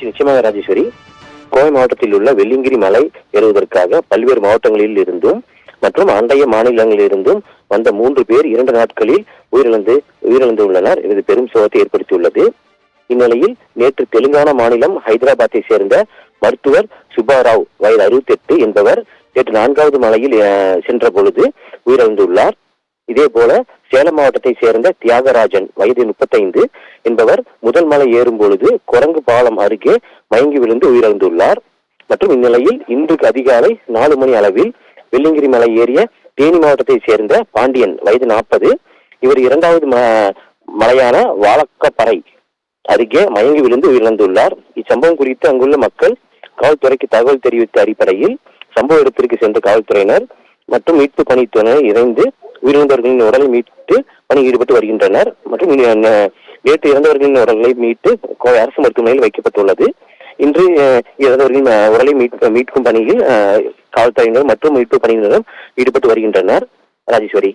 நிச்சயமாக ராஜேஸ்வரி. கோவை மாவட்டத்தில் உள்ள வெள்ளியங்கிரி மலை ஏறுவதற்காக பல்வேறு மாவட்டங்களில் இருந்தும் மற்றும் அண்டைய மாநிலங்களில் இருந்தும் வந்த 3 பேர் 2 நாட்களில் உயிரிழந்து உள்ளனர். இது பெரும் சோகத்தை ஏற்படுத்தியுள்ளது. இந்நிலையில் நேற்று தெலுங்கானா மாநிலம் ஹைதராபாத்தை சேர்ந்த மருத்துவர் சுப்பாராவ் வயது 68 என்பவர் நேற்று 4வது மலையில் சென்ற பொழுது உயிரிழந்துள்ளார். இதே போல சேலம் மாவட்டத்தை சேர்ந்த தியாகராஜன் வயது 35 என்பவர் முதல் மலை ஏறும் பொழுது குரங்கு பாலம் அருகே மயங்கி விழுந்து உயிரிழந்துள்ளார். மற்றும் இந்நிலையில் இன்று அதிகாலை 4 மணி அளவில் வெள்ளியங்கிரி மலை ஏறிய தேனி மாவட்டத்தை சேர்ந்த பாண்டியன் வயது 40 இவர் 2வது மலையான வாழக்கப்பறை அருகே மயங்கி விழுந்து உயிரிழந்துள்ளார். இச்சம்பவம் குறித்து அங்குள்ள மக்கள் காவல்துறைக்கு தகவல் தெரிவித்த அடிப்படையில் சம்பவ இடத்திற்கு சென்ற காவல்துறையினர் மற்றும் மீட்பு பணித்துறையினர் இணைந்து உயிரிழந்தவர்களின் உடலை மீட்டு பணியில் ஈடுபட்டு வருகின்றனர். மற்றும் நேற்று இறந்தவர்களின் உடல்களை மீட்டு கோவை அரசு மருத்துவமனையில் வைக்கப்பட்டுள்ளது. இன்று இறந்தவர்களின் உடலை மீட்கும் பணியில் காவல்துறையினர் மற்றும் மீட்பு பணியினரும் ஈடுபட்டு வருகின்றனர். ராஜேஸ்வரி.